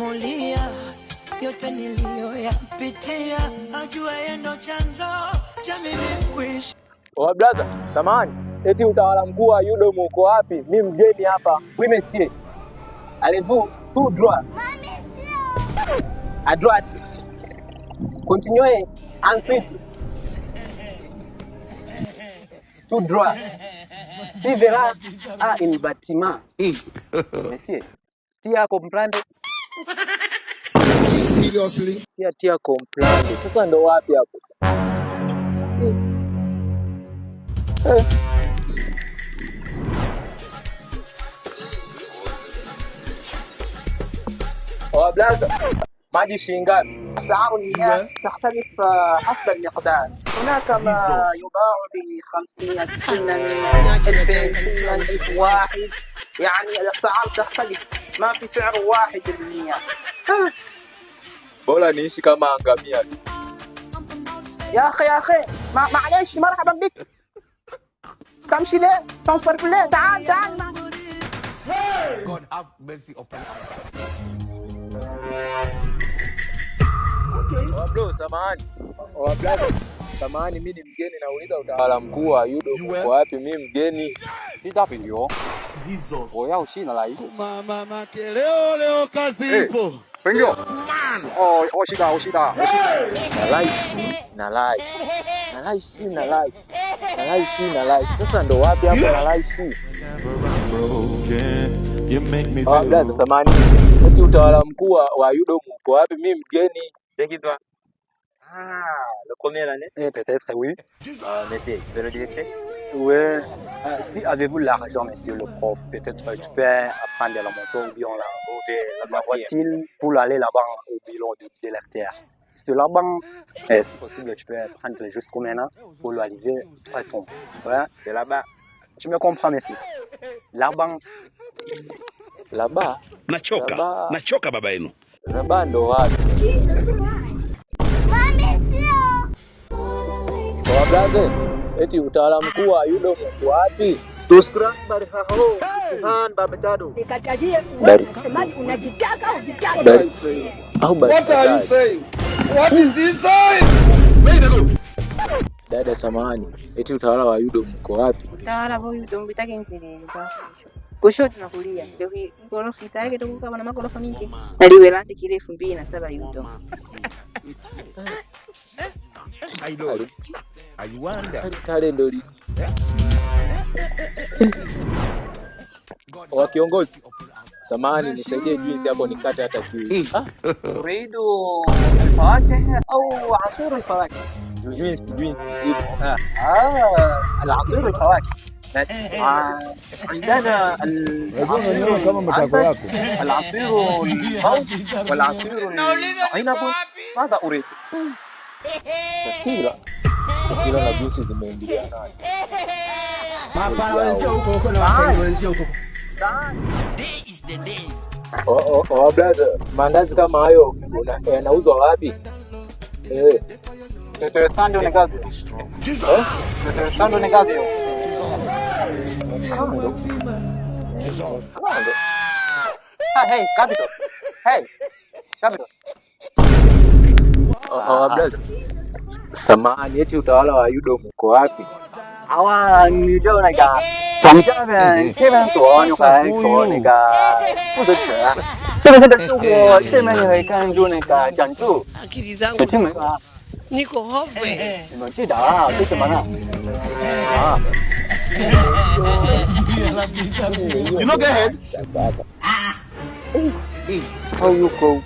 simulia yote niliyoyapitia, ajua yendo chanzo cha mimi kuishi. Oh brother, samahani. Eti utawala mkuu wa UDOM uko wapi? Mimi mgeni hapa. Oui monsieur. Allez-vous tout droit. À droite. Continuez ensuite. Tout droit. Tu verras un bâtiment. Monsieur, tu as comprendre? Seriously? Si tu as comprendre. Sasa ndo wapi hapo? وبلازا maji shingapi? أسعار المياه تختلف حسب المقدار. هناك ما يباع ب500 سنا 2000 سنا 1000 واحد، يعني الأسعار تختلف، ما في سعر واحد للمياه. بولا نيشي كما angamia. يا أخي معلش، مرحبا بك. تمشي ليه؟ تنصرف ليه؟ تعال God have mercy upon us. Bro, samahani. Brother, samahani, mimi ni mgeni nauliza utawala mkuu wa UDOM uko wapi? Mimi mgeni. DW. Jesus. Oya ushina la hiyo. Mama leo kazi ipo. Pengyo. Oshida. Na live. Sasa ndo wapi hapo na live? Brother, samahani. Eti utawala mkuu wa UDOM uko wapi? Mimi mgeni. Dekitwa. Le premier année? Peut-être oui. Monsieur, vous le directeur? Ouais. Si avez-vous l'argent, monsieur le prof, peut-être tu peux apprendre la moto ou bien la voiture pour aller là-bas au bilan de la terre. Parce que là-bas, si possible, tu peux prendre jusqu'au maintenant pour l'arrivée 3 tonnes. Ouais, c'est là-bas. Tu me comprends, monsieur? Là-bas. Nachoka baba yenu. Là-bas ndo wapi? Brother, eti utawala mkuu wa UDOM uko wapi? Tuskran barihaho han babetado. Nikatajie unasemaje, unajitaka au jitaka? What are you saying? What is this saying? Dada samahani, eti utawala wa UDOM uko wapi? Utawala wa UDOM bitaki nipeleka kushoto na kulia, ndio hii gorofa itake tu kama na magorofa mingi. Naliwelande kirefu 2007 UDOM. I wonder. Kale ndo li. Wa kiongozi. Samahani, nisaidie juice hapo nikate hata kiu. تريد الفواكه أو عصير الفواكه؟ Juice. العصير الفواكه. عندنا العصير الموز والعصير العنب. ماذا أريد؟ Kila na juice zimeingiliana. Brother, mandazi kama hayo yanauzwa wapi? Restaurante ni kazi. Restaurante ni kazi. Hey, capital. Brother. Samahani, eti utawala wa UDOM uko wapi? Hawa ni jo na ga. Changjiang Kevin tuo kai tuo na ga. Fuzi. Sasa tuko sema ni kan jo na ga Jiangsu. Akili zangu niko hove. Nimejida, sisi mana. You know, go ahead. How you go?